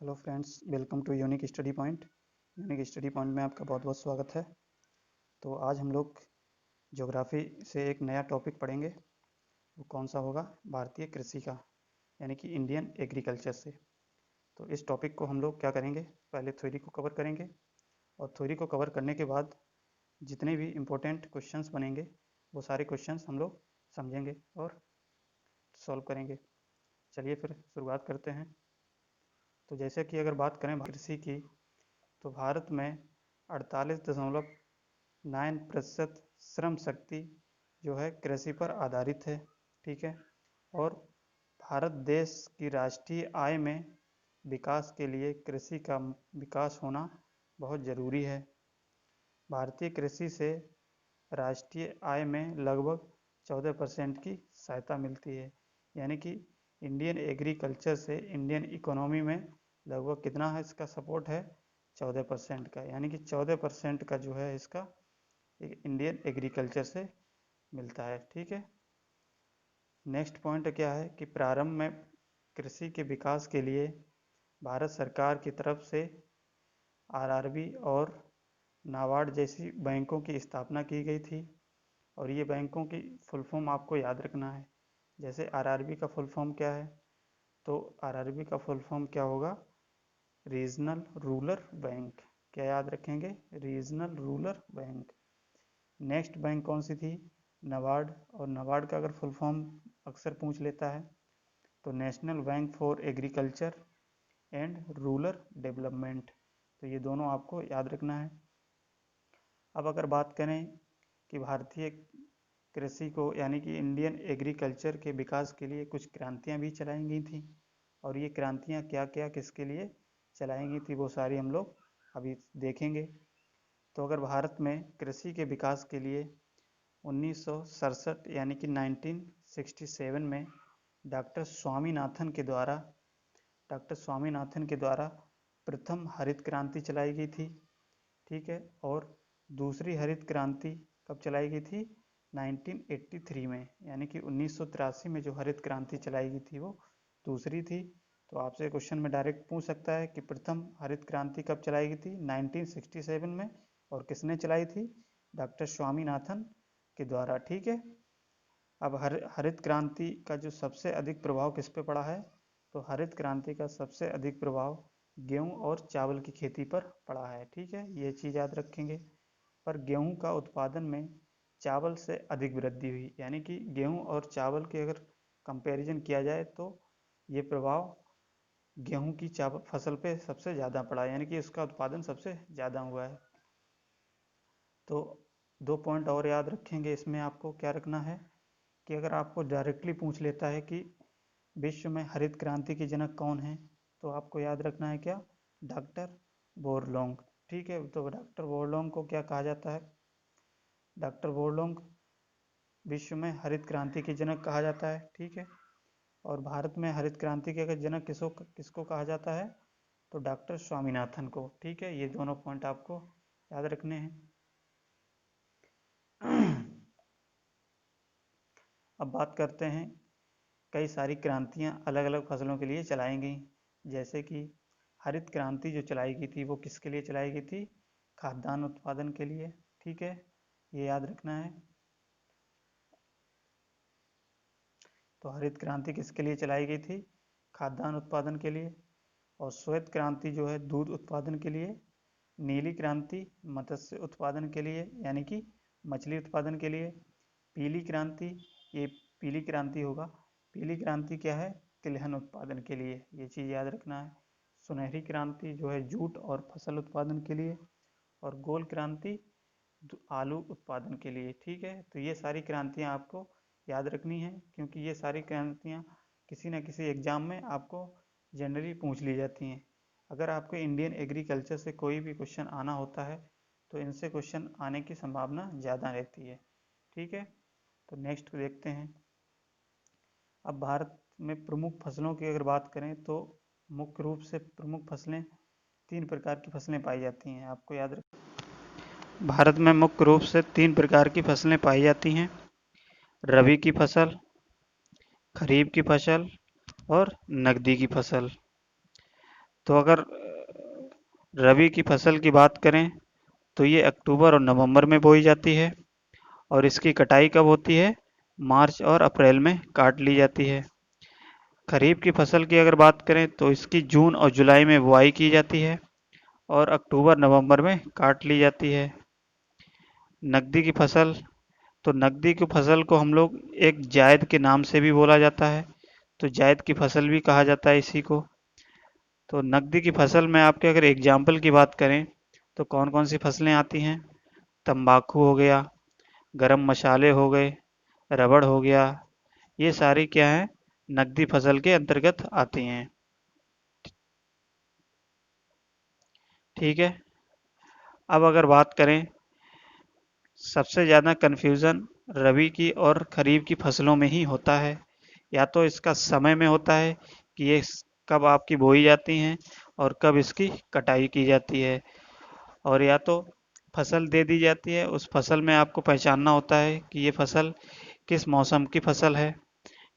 Hello friends, welcome to unique study point. Unique study point में आपका बहुत बहुत स्वागत है। तो आज हम लोग ज्योग्राफी से एक नया टॉपिक पढ़ेंगे। वो कौन सा होगा? भारतीय कृषि का, यानी कि इंडियन एग्रीकल्चर से। तो इस टॉपिक को हम लोग क्या करेंगे, पहले थ्योरी को कवर करेंगे और थ्योरी को कवर करने के बाद जितने भी इम्पोर्टेंट क्वेश्चंस बनेंगे वो सारे क्वेश्चंस हम लोग समझेंगे और सॉल्व करेंगे। चलिए फिर शुरुआत करते हैं। तो जैसे कि अगर बात करें कृषि की, तो भारत में 48.9% श्रम शक्ति जो है कृषि पर आधारित है। ठीक है। और भारत देश की राष्ट्रीय आय में विकास के लिए कृषि का विकास होना बहुत ज़रूरी है। भारतीय कृषि से राष्ट्रीय आय में लगभग 14% की सहायता मिलती है, यानी कि इंडियन एग्रीकल्चर से इंडियन इकोनॉमी में लगभग कितना है इसका सपोर्ट है? 14% का, यानी कि 14% का जो है इसका इंडियन एग्रीकल्चर से मिलता है। ठीक है। नेक्स्ट पॉइंट क्या है कि प्रारंभ में कृषि के विकास के लिए भारत सरकार की तरफ से आरआरबी और नाबार्ड जैसी बैंकों की स्थापना की गई थी। और ये बैंकों की फुल फॉर्म आपको याद रखना है। जैसे आरआरबी का फुल फॉर्म क्या है, तो आरआरबी का फुल फॉर्म क्या होगा? Regional rural bank. क्या याद रखेंगे? Regional rural bank. Next bank कौन सी थी? नाबार्ड। और नाबार्ड का अगर फुल फॉर्म अक्सर पूछ लेता है तो national bank for agriculture and rural development. तो ये दोनों आपको याद रखना है। अब अगर बात करें कि भारतीय कृषि को, यानी कि इंडियन एग्रीकल्चर के विकास के लिए कुछ क्रांतियां भी चलाई गई थी। और ये क्रांतियां क्या क्या किसके लिए चलाई गई थी वो सारी हम लोग अभी देखेंगे। तो अगर भारत में कृषि के विकास के लिए 1967 यानी कि 1967 में डॉक्टर स्वामीनाथन के द्वारा प्रथम हरित क्रांति चलाई गई थी। ठीक है। और दूसरी हरित क्रांति कब चलाई गई थी? 1983 में, यानी कि 1983 में जो हरित क्रांति चलाई गई थी वो दूसरी थी। तो आपसे क्वेश्चन में डायरेक्ट पूछ सकता है कि प्रथम हरित क्रांति कब चलाई गई थी? 1967 में। और किसने चलाई थी? डॉक्टर स्वामीनाथन के द्वारा। ठीक है। अब हरित क्रांति का जो सबसे अधिक प्रभाव किस पे पड़ा है? तो हरित क्रांति का सबसे अधिक प्रभाव गेहूं और चावल की खेती पर पड़ा है। ठीक है, ये चीज़ याद रखेंगे। पर गेहूं का उत्पादन में चावल से अधिक वृद्धि हुई, यानी कि गेहूं और चावल के अगर कंपैरिजन किया जाए तो ये प्रभाव गेहूं की चावल फसल पे सबसे ज़्यादा पड़ा, यानी कि इसका उत्पादन सबसे ज़्यादा हुआ है। तो दो पॉइंट और याद रखेंगे। इसमें आपको क्या रखना है कि अगर आपको डायरेक्टली पूछ लेता है कि विश्व में हरित क्रांति के जनक कौन है, तो आपको याद रखना है क्या? डॉक्टर बोरलॉन्ग। ठीक है। तो डॉक्टर बोरलॉन्ग को क्या कहा जाता है? डॉक्टर बोरलॉन्ग विश्व में हरित क्रांति के जनक कहा जाता है। ठीक है। और भारत में हरित क्रांति के जनक किसको कहा जाता है? तो डॉक्टर स्वामीनाथन को। ठीक है, ये दोनों पॉइंट आपको याद रखने हैं। अब बात करते हैं, कई सारी क्रांतियां अलग अलग फसलों के लिए चलाई गई। जैसे कि हरित क्रांति जो चलाई गई थी वो किसके लिए चलाई गई थी? खाद्यान्न उत्पादन के लिए। ठीक है, ये याद रखना है। तो हरित क्रांति किसके लिए चलाई गई थी? खाद्यान्न उत्पादन के लिए। और श्वेत क्रांति जो है दूध उत्पादन के लिए। नीली क्रांति मत्स्य उत्पादन के लिए, यानी कि मछली उत्पादन के लिए। पीली क्रांति, ये पीली क्रांति होगा। पीली क्रांति क्या है? तिलहन उत्पादन के लिए। ये चीज़ याद रखना है। सुनहरी क्रांति जो है जूट और फसल उत्पादन के लिए। और गोल क्रांति आलू उत्पादन के लिए। ठीक है। तो ये सारी क्रांतियाँ आपको याद रखनी है, क्योंकि ये सारी क्रांतियाँ किसी न किसी एग्जाम में आपको जनरली पूछ ली जाती हैं। अगर आपको इंडियन एग्रीकल्चर से कोई भी क्वेश्चन आना होता है तो इनसे क्वेश्चन आने की संभावना ज़्यादा रहती है। ठीक है। तो नेक्स्ट देखते हैं। अब भारत में प्रमुख फसलों की अगर बात करें तो मुख्य रूप से प्रमुख फसलें, 3 प्रकार की फसलें पाई जाती हैं। आपको याद रख, भारत में मुख्य रूप से 3 प्रकार की फसलें पाई जाती हैं। रबी की फसल, खरीफ की फसल और नकदी की फसल। तो अगर रबी की फसल की बात करें तो ये अक्टूबर और नवंबर में बोई जाती है और इसकी कटाई कब होती है? मार्च और अप्रैल में काट ली जाती है। खरीफ की फसल की अगर बात करें तो इसकी जून और जुलाई में बुआई की जाती है और अक्टूबर नवंबर में काट ली जाती है। नकदी की फसल, तो नकदी की फसल को हम लोग एक जायद के नाम से भी बोला जाता है, तो जायद की फसल भी कहा जाता है इसी को। तो नकदी की फसल में आपके अगर एग्जाम्पल की बात करें तो कौन कौन सी फसलें आती हैं? तंबाकू हो गया, गरम मसाले हो गए, रबड़ हो गया, ये सारी क्या है? नकदी फसल के अंतर्गत आती हैं। ठीक है। अब अगर बात करें, सबसे ज़्यादा कन्फ्यूज़न रबी की और खरीफ की फसलों में ही होता है। या तो इसका समय में होता है कि ये कब आपकी बोई जाती हैं और कब इसकी कटाई की जाती है, और या तो फसल दे दी जाती है, उस फसल में आपको पहचानना होता है कि ये फसल किस मौसम की फसल है।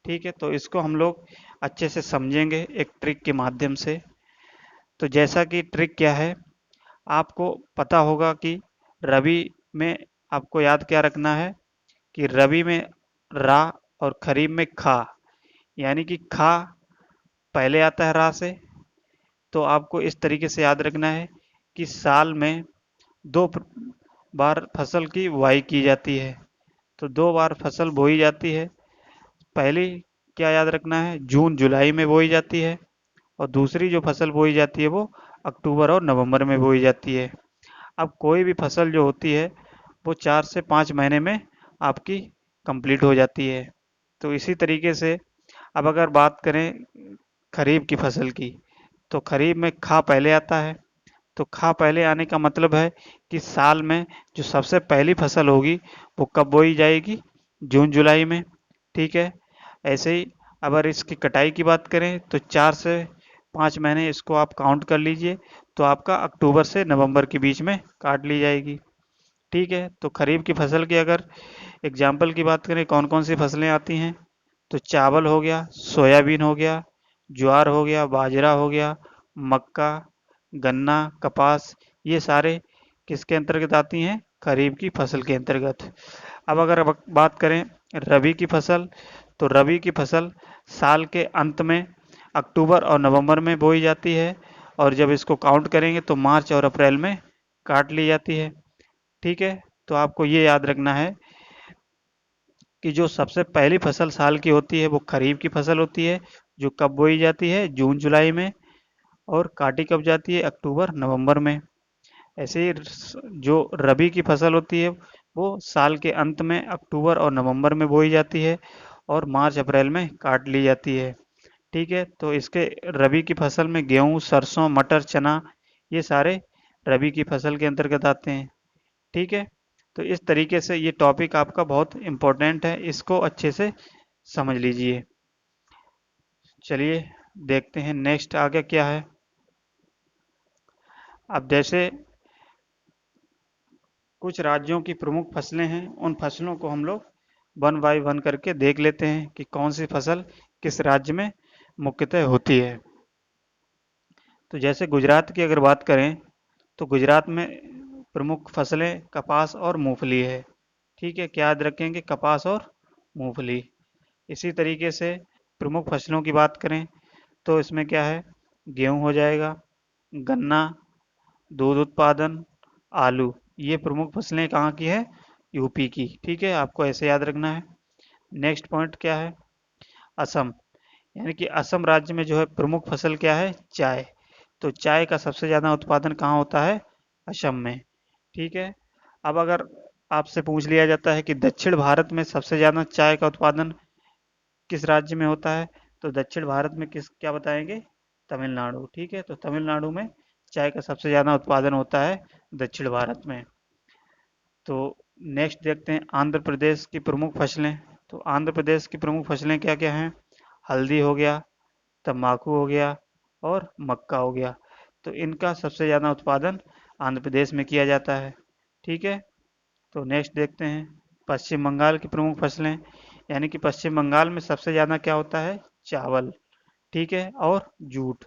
ठीक है, तो इसको हम लोग अच्छे से समझेंगे एक ट्रिक के माध्यम से। तो जैसा कि ट्रिक क्या है, आपको पता होगा कि रबी में आपको याद क्या रखना है कि रबी में रा और खरीफ में खा, यानी कि खा पहले आता है रा से। तो आपको इस तरीके से याद रखना है कि साल में दो बार फसल की बुआई की जाती है, तो दो बार फसल बोई जाती है। पहली क्या याद रखना है, जून जुलाई में बोई जाती है, और दूसरी जो फसल बोई जाती है वो अक्टूबर और नवंबर में बोई जाती है। अब कोई भी फसल जो होती है वो 4 से 5 महीने में आपकी कंप्लीट हो जाती है। तो इसी तरीके से अब अगर बात करें खरीफ की फसल की, तो खरीफ में खा पहले आता है। तो खा पहले आने का मतलब है कि साल में जो सबसे पहली फसल होगी वो कब बोई जाएगी? जून जुलाई में। ठीक है। ऐसे ही अगर इसकी कटाई की बात करें तो 4 से 5 महीने इसको आप काउंट कर लीजिए, तो आपका अक्टूबर से नवंबर के बीच में काट ली जाएगी। ठीक है, तो खरीफ की फसल की अगर एग्जाम्पल की बात करें कौन कौन सी फसलें आती हैं, तो चावल हो गया, सोयाबीन हो गया, ज्वार हो गया, बाजरा हो गया, मक्का, गन्ना, कपास, ये सारे किसके अंतर्गत आती हैं? खरीफ की फसल के अंतर्गत। अब अगर बात करें रबी की फसल, तो रबी की फसल साल के अंत में अक्टूबर और नवंबर में बोई जाती है, और जब इसको काउंट करेंगे तो मार्च और अप्रैल में काट ली जाती है। ठीक है, तो आपको ये याद रखना है कि जो सबसे पहली फसल साल की होती है वो खरीफ की फसल होती है, जो कब बोई जाती है? जून जुलाई में, और काटी कब जाती है? अक्टूबर नवंबर में। ऐसे ही जो रबी की फसल होती है वो साल के अंत में अक्टूबर और नवंबर में बोई जाती है और मार्च अप्रैल में काट ली जाती है। ठीक है, तो इसके रबी की फसल में गेहूं, सरसों, मटर, चना, ये सारे रबी की फसल के अंतर्गत आते हैं। ठीक है, तो इस तरीके से ये टॉपिक आपका बहुत इम्पोर्टेंट है, इसको अच्छे से समझ लीजिए। चलिए देखते हैं नेक्स्ट आगे क्या है। अब जैसे कुछ राज्यों की प्रमुख फसलें हैं, उन फसलों को हम लोग वन बाय वन करके देख लेते हैं कि कौन सी फसल किस राज्य में मुख्यतः होती है। तो जैसे गुजरात की अगर बात करें तो गुजरात में प्रमुख फसलें कपास और मूंगफली है। ठीक है, क्या याद रखेंगे? कपास और मूंगफली। इसी तरीके से प्रमुख फसलों की बात करें तो इसमें क्या है? गेहूं हो जाएगा, गन्ना, दूध उत्पादन, आलू, ये प्रमुख फसलें कहाँ की है? यूपी की। ठीक है, आपको ऐसे याद रखना है। नेक्स्ट पॉइंट क्या है? असम, यानी कि असम राज्य में जो है प्रमुख फसल क्या है? चाय। तो चाय का सबसे ज़्यादा उत्पादन कहाँ होता है? असम में। ठीक है, अब अगर आपसे पूछ लिया जाता है कि दक्षिण भारत में सबसे ज़्यादा चाय का उत्पादन किस राज्य में होता है, तो दक्षिण भारत में किस क्या बताएंगे? तमिलनाडु। ठीक है, तो तमिलनाडु में चाय का सबसे ज़्यादा उत्पादन होता है दक्षिण भारत में। तो नेक्स्ट देखते हैं आंध्र प्रदेश की प्रमुख फसलें। तो आंध्र प्रदेश की प्रमुख फसलें क्या क्या हैं? हल्दी हो गया, तम्बाकू हो गया और मक्का हो गया। तो इनका सबसे ज़्यादा उत्पादन आंध्र प्रदेश में किया जाता है। ठीक है, तो नेक्स्ट देखते हैं पश्चिम बंगाल की प्रमुख फसलें, यानी कि पश्चिम बंगाल में सबसे ज़्यादा क्या होता है? चावल। ठीक है, और जूट।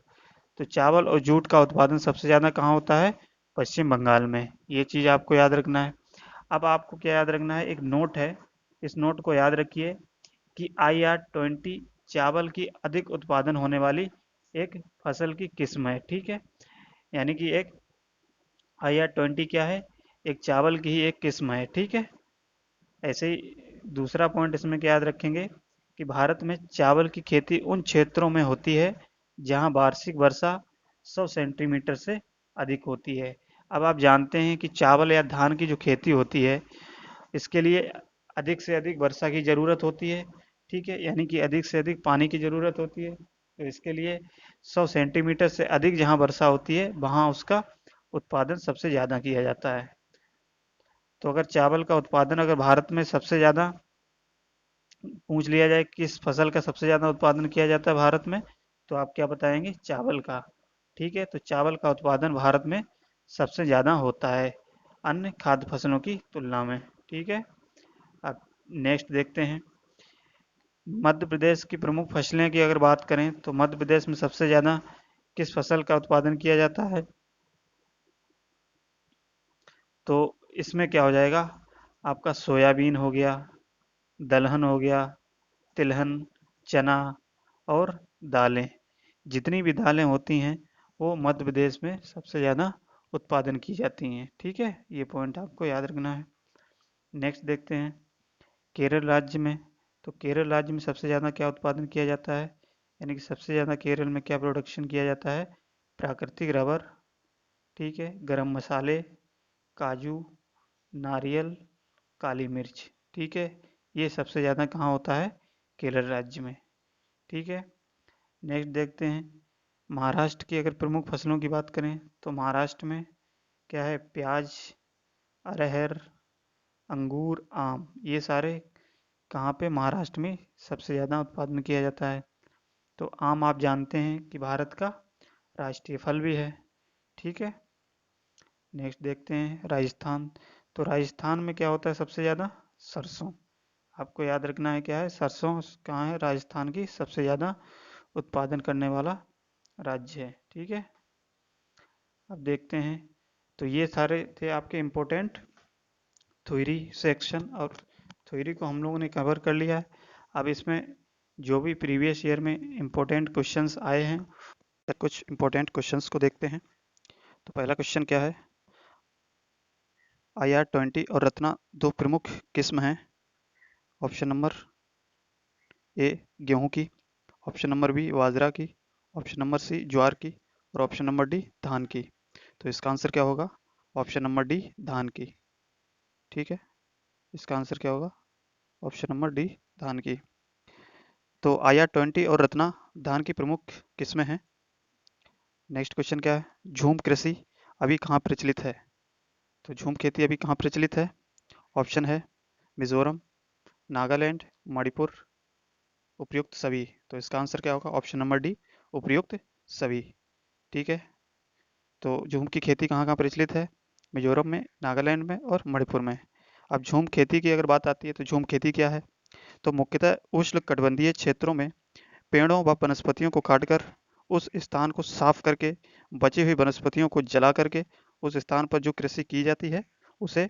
तो चावल और जूट का उत्पादन सबसे ज़्यादा कहाँ होता है? पश्चिम बंगाल में। ये चीज़ आपको याद रखना है। अब आपको क्या याद रखना है? एक नोट है, इस नोट को याद रखिए कि IR-20 चावल की अधिक उत्पादन होने वाली एक फसल की किस्म है, ठीक है। यानी कि एक IR-20 क्या है? एक चावल की ही एक किस्म है, ठीक है। ऐसे ही दूसरा पॉइंट इसमें क्या याद रखेंगे कि भारत में चावल की खेती उन क्षेत्रों में होती है जहां वार्षिक वर्षा 100 सेंटीमीटर से अधिक होती है। अब आप जानते हैं कि चावल या धान की जो खेती होती है, इसके लिए अधिक से अधिक वर्षा की ज़रूरत होती है, ठीक है, यानी कि अधिक से अधिक पानी की ज़रूरत होती है। तो इसके लिए 100 सेंटीमीटर से अधिक जहाँ वर्षा होती है वहाँ उसका उत्पादन सबसे ज़्यादा किया जाता है। तो अगर चावल का उत्पादन अगर भारत में सबसे ज़्यादा पूछ लिया जाए किस फसल का सबसे ज़्यादा उत्पादन किया जाता है भारत में, तो आप क्या बताएंगे? चावल का, ठीक है। तो चावल का उत्पादन भारत में सबसे ज़्यादा होता है अन्य खाद्य फसलों की तुलना में, ठीक है। अब नेक्स्ट देखते हैं, मध्य प्रदेश की प्रमुख फसलें की अगर बात करें तो मध्य प्रदेश में सबसे ज़्यादा किस फसल का उत्पादन किया जाता है? तो इसमें क्या हो जाएगा? आपका सोयाबीन हो गया, दलहन हो गया, तिलहन, चना और दालें। जितनी भी दालें होती हैं वो मध्य प्रदेश में सबसे ज़्यादा उत्पादन की जाती हैं, ठीक है। ये पॉइंट आपको याद रखना है। नेक्स्ट देखते हैं केरल राज्य में। तो केरल राज्य में सबसे ज़्यादा क्या उत्पादन किया जाता है? यानी कि सबसे ज़्यादा केरल में क्या प्रोडक्शन किया जाता है? प्राकृतिक रबर, ठीक है, गरम मसाले, काजू, नारियल, काली मिर्च, ठीक है। ये सबसे ज़्यादा कहाँ होता है? केरल राज्य में, ठीक है। नेक्स्ट देखते हैं महाराष्ट्र की अगर प्रमुख फसलों की बात करें तो महाराष्ट्र में क्या है? प्याज, अरहर, अंगूर, आम, ये सारे कहाँ पे? महाराष्ट्र में सबसे ज़्यादा उत्पादन किया जाता है। तो आम आप जानते हैं कि भारत का राष्ट्रीय फल भी है, ठीक है। नेक्स्ट देखते हैं राजस्थान। तो राजस्थान में क्या होता है सबसे ज़्यादा? सरसों। आपको याद रखना है क्या है? सरसों कहाँ है? राजस्थान की सबसे ज़्यादा उत्पादन करने वाला राज्य है, ठीक है। अब देखते हैं, तो ये सारे थे आपके इम्पोर्टेंट थ्योरी सेक्शन, और थ्योरी को हम लोगों ने कवर कर लिया है। अब इसमें जो भी प्रीवियस ईयर में इम्पोर्टेंट क्वेश्चंस आए हैं, कुछ इम्पोर्टेंट क्वेश्चंस को देखते हैं। तो पहला क्वेश्चन क्या है? IR-20 और रत्ना दो प्रमुख किस्म हैं। ऑप्शन नंबर ए गेहूं की, ऑप्शन नंबर बी बाजरा की, ऑप्शन नंबर सी ज्वार की, और ऑप्शन नंबर डी धान की। तो इसका आंसर क्या होगा? ऑप्शन नंबर डी धान की, ठीक है। इसका आंसर क्या होगा? ऑप्शन नंबर डी धान की। तो IR-20 और रत्ना धान की प्रमुख किस्में हैं। नेक्स्ट क्वेश्चन क्या है? झूम कृषि अभी कहाँ प्रचलित है? तो झूम खेती अभी कहाँ प्रचलित है? ऑप्शन है मिजोरम, नागालैंड, मणिपुर, उपयुक्त सभी। तो इसका आंसर क्या होगा? ऑप्शन नंबर डी उपयुक्त सभी, ठीक है। तो झूम की खेती कहाँ कहाँ प्रचलित है? मिजोरम में, नागालैंड में और मणिपुर में। अब झूम खेती की अगर बात आती है तो झूम खेती क्या है? तो मुख्यतः उष्णकटिबंधीय क्षेत्रों में पेड़ों व वनस्पतियों को काटकर उस स्थान को साफ करके बची हुई वनस्पतियों को जला करके उस स्थान पर जो कृषि की जाती है उसे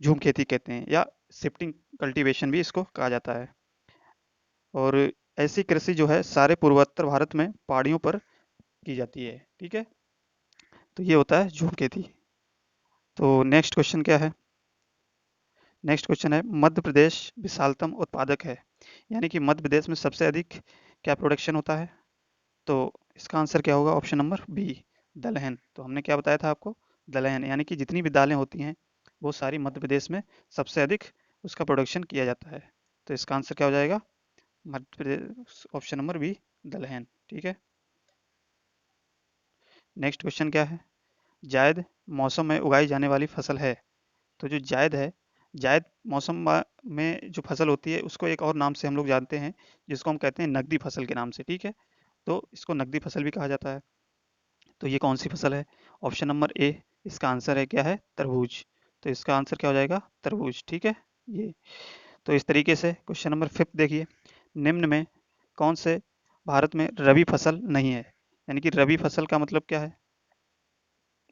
झूम खेती कहते हैं, या शिफ्टिंग कल्टीवेशन भी इसको कहा जाता है। और ऐसी कृषि जो है सारे पूर्वोत्तर भारत में पहाड़ियों पर की जाती है, ठीक है। तो ये होता है झूम खेती। तो नेक्स्ट क्वेश्चन क्या है? नेक्स्ट क्वेश्चन है मध्य प्रदेश विशालतम उत्पादक है, यानी कि मध्य प्रदेश में सबसे अधिक क्या प्रोडक्शन होता है? तो इसका आंसर क्या होगा? ऑप्शन नंबर बी दलहन। तो हमने क्या बताया था आपको? दलहन, यानी कि जितनी भी दालें होती हैं वो सारी मध्य प्रदेश में सबसे अधिक उसका प्रोडक्शन किया जाता है। तो इसका आंसर क्या हो जाएगा? Madhya Pradesh, option number B दलहन, ठीक है। नेक्स्ट क्वेश्चन क्या है? जायद मौसम में उगाई जाने वाली फसल है। तो जो जायद है, जायद मौसम में जो फसल होती है उसको एक और नाम से हम लोग जानते हैं, जिसको हम कहते हैं नकदी फसल के नाम से, ठीक है। तो इसको नकदी फसल भी कहा जाता है। तो ये कौन सी फसल है? ऑप्शन नंबर ए, इसका आंसर है क्या है? तरबूज। तो इसका आंसर क्या हो जाएगा? तरबूज, ठीक है। ये तो इस तरीके से क्वेश्चन नंबर 5 देखिए, निम्न में कौन से भारत में रबी फसल नहीं है? यानी कि रबी फसल का मतलब क्या है,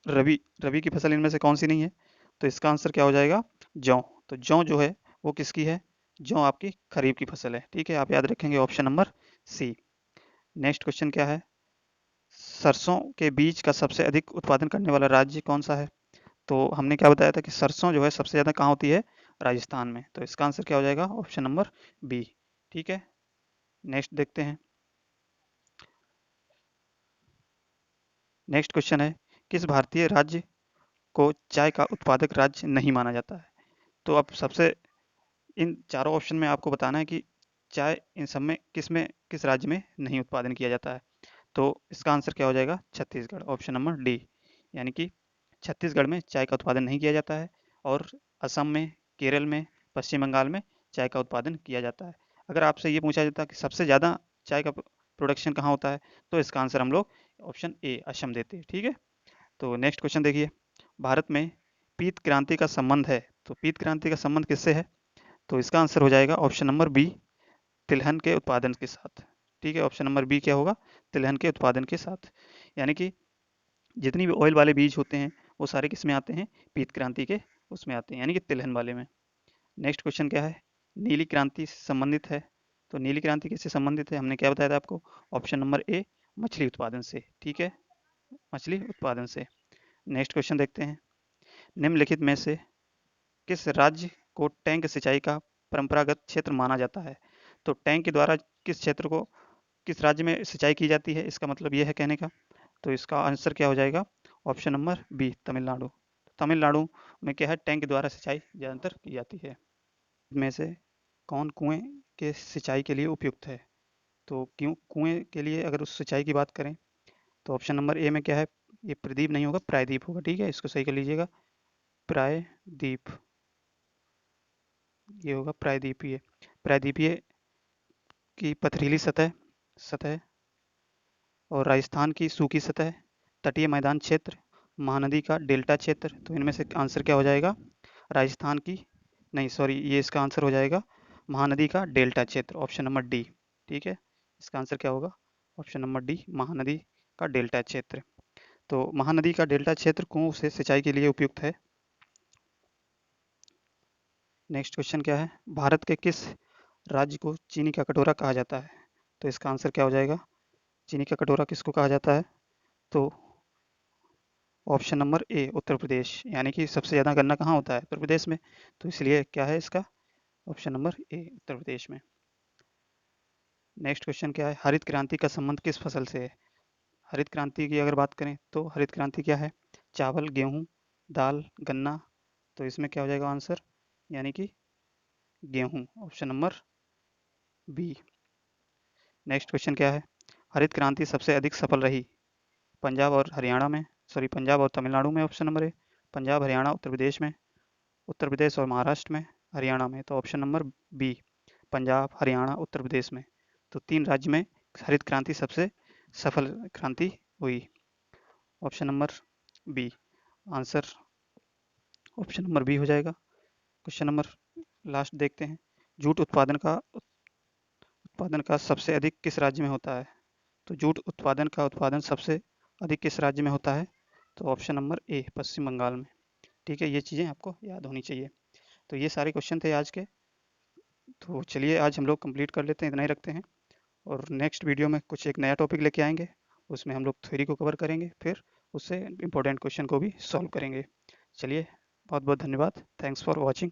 रबी रबी की फसल इनमें से कौन सी नहीं है, तो इसका आंसर क्या हो जाएगा, जौ। तो जौ जो है वो किसकी है, जौ आपकी खरीफ की फसल है। ठीक है, आप याद रखेंगे option number C. Next question क्या है, सरसों के बीज का सबसे अधिक उत्पादन करने वाला राज्य कौन सा है। तो हमने क्या बताया था कि सरसों जो है सबसे ज़्यादा कहाँ होती है, राजस्थान में। तो इसका आंसर क्या हो जाएगा, ऑप्शन नंबर बी। ठीक है, नेक्स्ट देखते हैं। नेक्स्ट क्वेश्चन है, किस भारतीय राज्य को चाय का उत्पादक राज्य नहीं माना जाता है। तो अब सबसे इन चारों ऑप्शन में आपको बताना है कि चाय इन सब में किस राज्य में नहीं उत्पादन किया जाता है। तो इसका आंसर क्या हो जाएगा, छत्तीसगढ़, ऑप्शन नंबर डी। यानी कि छत्तीसगढ़ में चाय का उत्पादन नहीं किया जाता है और असम में, केरल में, पश्चिम बंगाल में चाय का उत्पादन किया जाता है। अगर आपसे ये पूछा जाता है कि सबसे ज़्यादा चाय का प्रोडक्शन कहाँ होता है, तो इसका आंसर हम लोग ऑप्शन ए असम देते हैं। ठीक है, तो नेक्स्ट क्वेश्चन देखिए, भारत में पीत क्रांति का संबंध है। तो पीत क्रांति का संबंध किससे है, तो इसका आंसर हो जाएगा ऑप्शन नंबर बी, तिलहन के उत्पादन के साथ। ठीक है, ऑप्शन नंबर बी क्या होगा, तिलहन के उत्पादन के साथ। यानी कि जितनी भी ऑयल वाले बीज होते हैं वो सारे किस में आते हैं, पीत क्रांति के उसमें आते हैं, यानी कि तिलहन वाले में। नेक्स्ट क्वेश्चन क्या है, नीली क्रांति से संबंधित है। तो नीली क्रांति किससे संबंधित है, हमने क्या बताया था आपको, ऑप्शन नंबर ए, मछली उत्पादन से। ठीक है, मछली उत्पादन से। नेक्स्ट क्वेश्चन देखते हैं, निम्नलिखित में से किस राज्य को टैंक सिंचाई का परंपरागत क्षेत्र माना जाता है। तो टैंक के द्वारा किस क्षेत्र को, किस राज्य में सिंचाई की जाती है, इसका मतलब ये है कहने का। तो इसका आंसर क्या हो जाएगा, option number B, Tamil Nadu. Tamil Nadu में क्या है, टैंक के द्वारा सिंचाई ज़्यादातर की जाती है। में से कौन कुएं के सिंचाई के लिए उपयुक्त है। तो क्यों कुएं के लिए अगर उस सिंचाई की बात करें, तो ऑप्शन नंबर ए में क्या है, ये प्रदीप नहीं होगा, प्रायदीप होगा। ठीक है, इसको सही कर लीजिएगा, प्रायदीप, ये होगा प्रायदीपीय। प्रायदीपीय की पथरीली सतह सतह और राजस्थान की सूखी सतह, तटीय मैदान क्षेत्र, महानदी का डेल्टा क्षेत्र। तो इनमें से आंसर क्या हो जाएगा, राजस्थान की, नहीं सॉरी, ये इसका आंसर हो जाएगा महानदी का डेल्टा क्षेत्र, ऑप्शन नंबर डी। ठीक है, इसका आंसर क्या होगा, ऑप्शन नंबर डी, महानदी का डेल्टा क्षेत्र। तो महानदी का डेल्टा क्षेत्र कुओं से सिंचाई के लिए उपयुक्त है। नेक्स्ट क्वेश्चन क्या है, भारत के किस राज्य को चीनी का कटोरा कहा जाता है। तो इसका आंसर क्या हो जाएगा, चीनी का कटोरा किसको कहा जाता है, तो ऑप्शन नंबर ए, उत्तर प्रदेश। यानी कि सबसे ज़्यादा गन्ना कहाँ होता है, उत्तर प्रदेश में। तो इसलिए क्या है इसका, ऑप्शन नंबर ए, उत्तर प्रदेश में। नेक्स्ट क्वेश्चन क्या है, हरित क्रांति का संबंध किस फसल से है। हरित क्रांति की अगर बात करें तो हरित क्रांति क्या है, चावल, गेहूँ, दाल, गन्ना। तो इसमें क्या हो जाएगा आंसर, यानी कि गेहूँ, option number B. Next question क्या है, हरित क्रांति सबसे अधिक सफल रही पंजाब और हरियाणा में, सॉरी पंजाब और तमिलनाडु में, option number A. Punjab, Haryana, Uttar Pradesh में, उत्तर प्रदेश और महाराष्ट्र में, हरियाणा में। तो option number B, Punjab, Haryana, Uttar Pradesh में। तो 3 राज्य में हरित क्रांति सबसे सफल क्रांति हुई, option number B. Answer option number B हो जाएगा। क्वेश्चन नंबर लास्ट देखते हैं, जूट उत्पादन का सबसे अधिक किस राज्य में होता है। तो जूट उत्पादन का उत्पादन सबसे अधिक किस राज्य में होता है, तो ऑप्शन नंबर ए, पश्चिम बंगाल में। ठीक है, ये चीज़ें आपको याद होनी चाहिए। तो ये सारे क्वेश्चन थे आज के। तो चलिए आज हम लोग कंप्लीट कर लेते हैं, इतना ही रखते हैं। और नेक्स्ट वीडियो में कुछ एक नया टॉपिक लेके आएंगे, उसमें हम लोग थ्योरी को कवर करेंगे, फिर उससे इंपॉर्टेंट क्वेश्चन को भी सॉल्व करेंगे। चलिए, बहुत बहुत धन्यवाद, थैंक्स फॉर वॉचिंग।